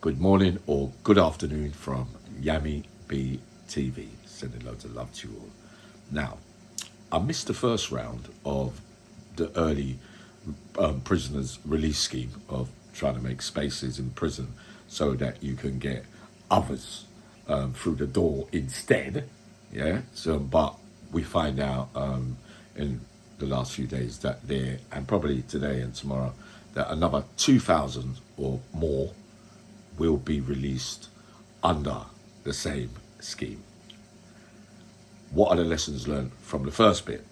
good morning or good afternoon from Yami B TV. Sending loads of love to you all. Now, I missed the first round of the early prisoners release scheme of trying to make spaces in prison so that you can get others through the door instead. Yeah. So, but we find out in the last few days that there, and probably today and tomorrow, that another 2,000 or more will be released under the same scheme. What are the lessons learned from the first bit?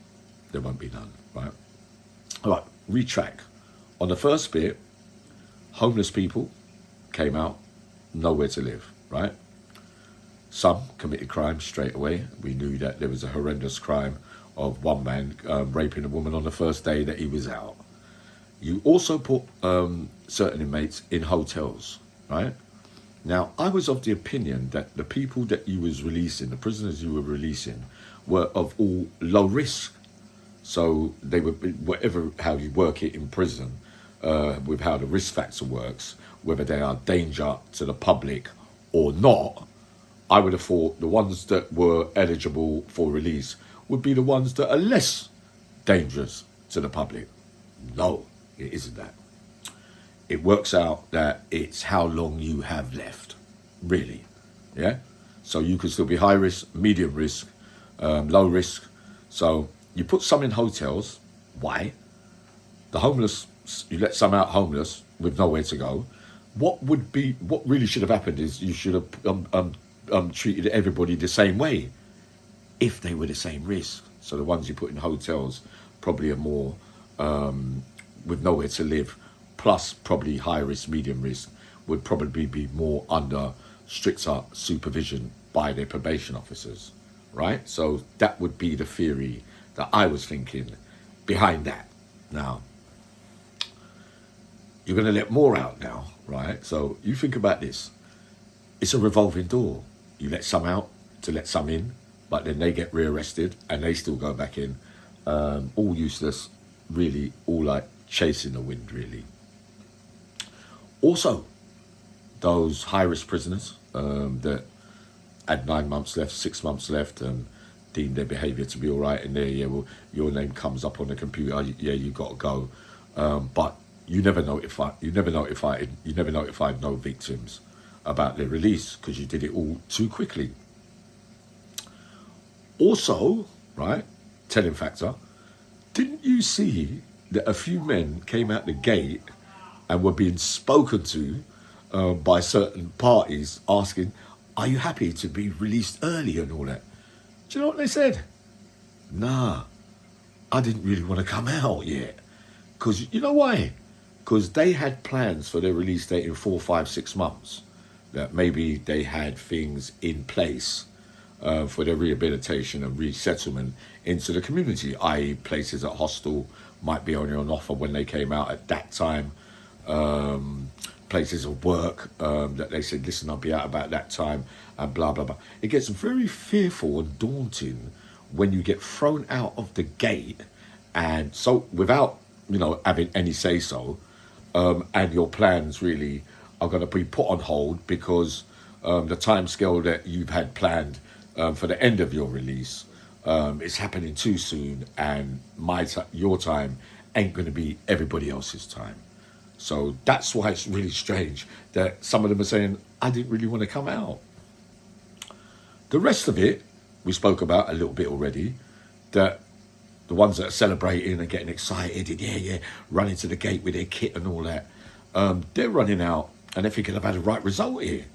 There won't be none, right? All right, retrack. On the first bit, homeless people came out, nowhere to live, right? Some committed crime straight away. We knew that there was a horrendous crime of one man raping a woman on the first day that he was out. You also put certain inmates in hotels, right? Now, I was of the opinion that the people that you was releasing, the prisoners you were releasing, were of all low risk. So they were, whatever, how you work it in prison, with how the risk factor works, whether they are danger to the public or not, I would have thought the ones that were eligible for release would be the ones that are less dangerous to the public. No, it isn't that. It works out that it's how long you have left, really, yeah? So you could still be high risk, medium risk, low risk. So you put some in hotels. Why? The homeless, you let some out homeless with nowhere to go. What really should have happened is you should have treated everybody the same way if they were the same risk. So the ones you put in hotels probably are more with nowhere to live, plus probably high risk, medium risk, would probably be more under stricter supervision by their probation officers, right? So that would be the theory that I was thinking behind that. Now, you're going to let more out now, right? So you think about this. It's a revolving door. You let some out to let some in, but then they get rearrested and they still go back in. All useless, really, all like chasing the wind, really. Also, those high-risk prisoners that had 9 months left, 6 months left, and deemed their behaviour to be all right, and there, yeah, well, your name comes up on the computer. Yeah, you got to go, but you never notified no victims about their release because you did it all too quickly. Also, right, telling factor, didn't you see that a few men came out the gate and were being spoken to by certain parties asking, are you happy to be released early and all that? Do you know what they said? Nah, I didn't really want to come out yet. Because you know why? Because they had plans for their release date in 4, 5, 6 months. That maybe they had things in place for their rehabilitation and resettlement into the community, i.e. places at hostel might be only on offer when they came out at that time. Places of work that they said, listen, I'll be out about that time, and blah, blah, blah. It gets very fearful and daunting when you get thrown out of the gate, and so without, having any say-so, and your plans really are going to be put on hold because the time scale that you've had planned for the end of your release is happening too soon, and your time ain't going to be everybody else's time. So that's why it's really strange that some of them are saying, I didn't really want to come out. The rest of it, we spoke about a little bit already, that the ones that are celebrating and getting excited and running to the gate with their kit and all that, they're running out and they're thinking, I've had a right result here.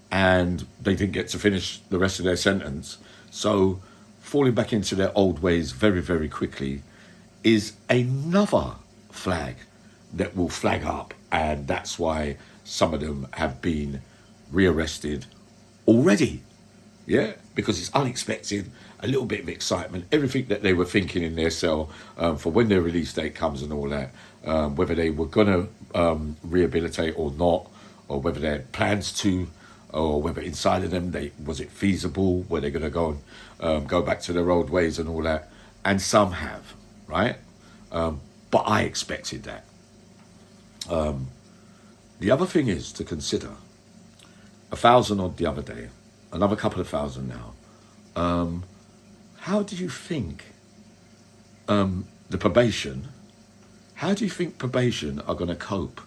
And they didn't get to finish the rest of their sentence. So falling back into their old ways very, very quickly is another flag that will flag up, and that's why some of them have been rearrested already, because it's unexpected, a little bit of excitement, everything that they were thinking in their cell for when their release date comes and all that, whether they were going to rehabilitate or not, or whether they had plans to, or whether inside of them, was it feasible, were they going to go and go back to their old ways and all that, and some have, right? But I expected that. The other thing is to consider 1,000 odd the other day, another couple of thousand now. How do you think the probation? How do you think probation are going to cope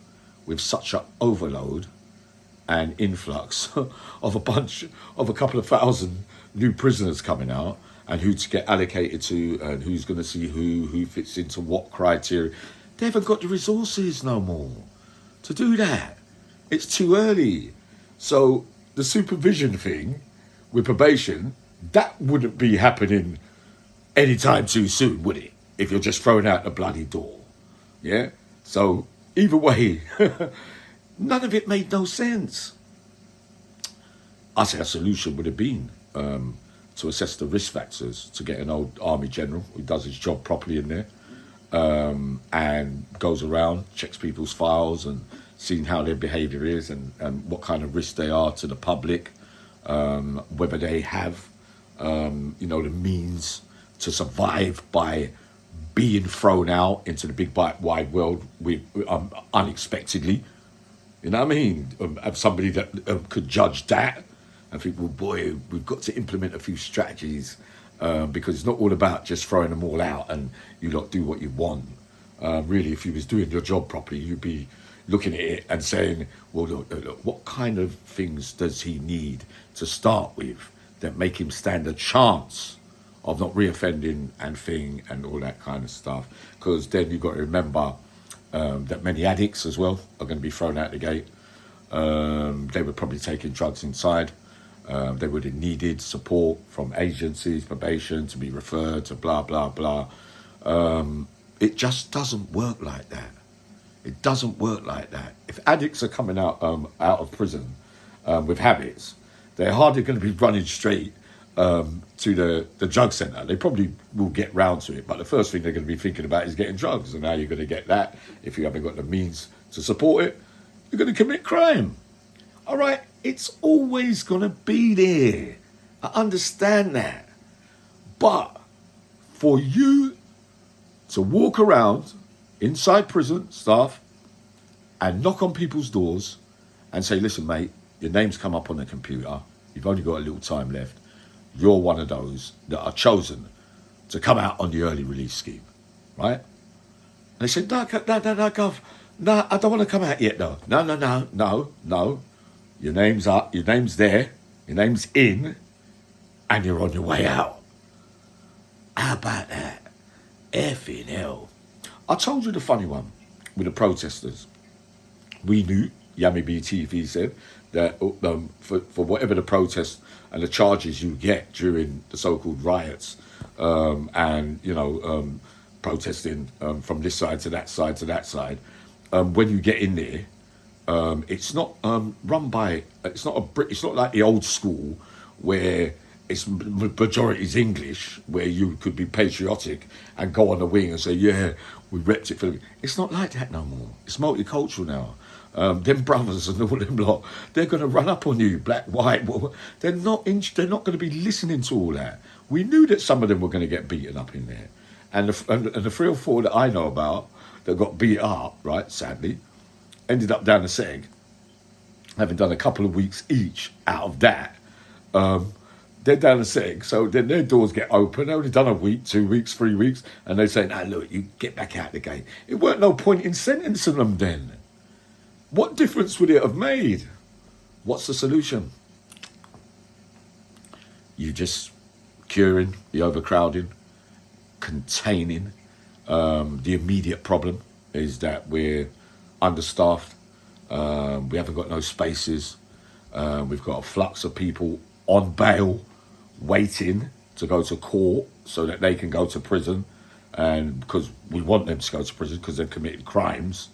with such an overload and influx of a couple of thousand new prisoners coming out, and who to get allocated to, and who's going to see who fits into what criteria? They haven't got the resources no more to do that. It's too early. So the supervision thing with probation, that wouldn't be happening anytime too soon, would it? If you're just throwing out the bloody door. Yeah? So either way, none of it made no sense. I say a solution would have been to assess the risk factors, to get an old army general who does his job properly in there, and goes around, checks people's files and seeing how their behaviour is, and what kind of risk they are to the public, whether they have the means to survive by being thrown out into the big wide world unexpectedly. You know what I mean? Have somebody that could judge that and think, well, boy, we've got to implement a few strategies, because it's not all about just throwing them all out and you lot do what you want. Really, if you was doing your job properly, you'd be looking at it and saying, well, look, what kind of things does he need to start with that make him stand a chance of not reoffending and all that kind of stuff? Because then you've got to remember that many addicts as well are going to be thrown out the gate. They were probably taking drugs inside. They would have needed support from agencies, probation, to be referred to blah, blah, blah. It just doesn't work like that. It doesn't work like that. If addicts are coming out of prison with habits, they're hardly going to be running straight to the drug centre. They probably will get round to it, but the first thing they're going to be thinking about is getting drugs. And how you're going to get that if you haven't got the means to support it? You're going to commit crime. All right, it's always going to be there. I understand that. But for you to walk around inside prison, staff, and knock on people's doors and say, listen, mate, your name's come up on the computer. You've only got a little time left. You're one of those that are chosen to come out on the early release scheme, right? And they said, no, Gov, no, I don't want to come out yet, though. No. Your name's up, your name's there, your name's in, and you're on your way out. How about that? Effing hell. I told you the funny one with the protesters. We knew, Yami BTV said, that for whatever the protest and the charges you get during the so-called riots, protesting from this side to that side to that side, when you get in there, it's not run by. It's not like the old school where it's majority is English, where you could be patriotic and go on the wing and say, yeah, we repped it for. It's not like that no more. It's multicultural now. Them brothers and all them lot, they're going to run up on you, black, white. They're not going to be listening to all that. We knew that some of them were going to get beaten up in there, and the 3 or 4 that I know about that got beat up, right, sadly, ended up down the seg, having done a couple of weeks each out of that. They're down the seg, so then their doors get open. They've only done a week, 2 weeks, 3 weeks, and they say, nah, look, you get back out the gate. It weren't no point in sentencing them then. What difference would it have made? What's the solution? You just curing the overcrowding, containing. The immediate problem is that we're understaffed. We haven't got no spaces. We've got a flux of people on bail waiting to go to court so that they can go to prison, and because we want them to go to prison because they've committed crimes.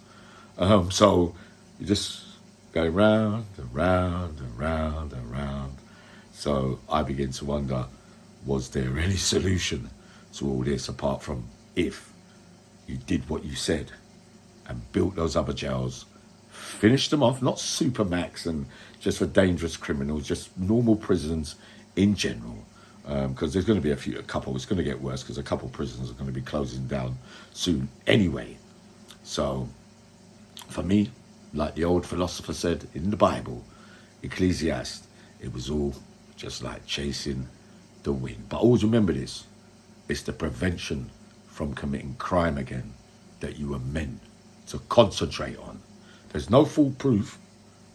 So you just go round and round and round and round. So I begin to wonder, was there any solution to all this apart from if you did what you said and built those other jails, finished them off, not supermax and just for dangerous criminals, just normal prisons in general, because there's going to be a couple, it's going to get worse because a couple of prisons are going to be closing down soon anyway. So for me, like the old philosopher said in the Bible, Ecclesiastes, it was all just like chasing the wind. But always remember this, it's the prevention from committing crime again that you were meant to concentrate on. There's no foolproof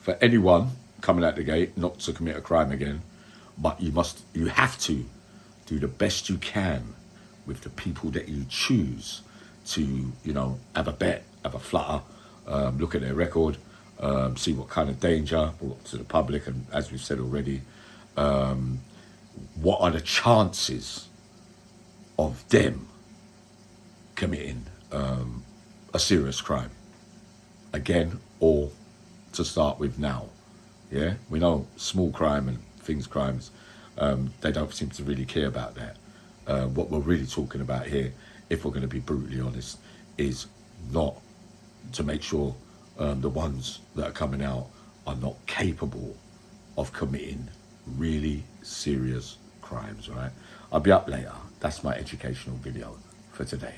for anyone coming out the gate not to commit a crime again, but you have to do the best you can with the people that you choose to, you know, have a bet, have a flutter, look at their record, see what kind of danger brought to the public, and as we've said already, what are the chances of them committing a serious crime again, or to start with now. Yeah, we know small crime and crimes, they don't seem to really care about that. What we're really talking about here, if we're going to be brutally honest, is not to make sure the ones that are coming out are not capable of committing really serious crimes, right? I'll be up later. That's my educational video for today.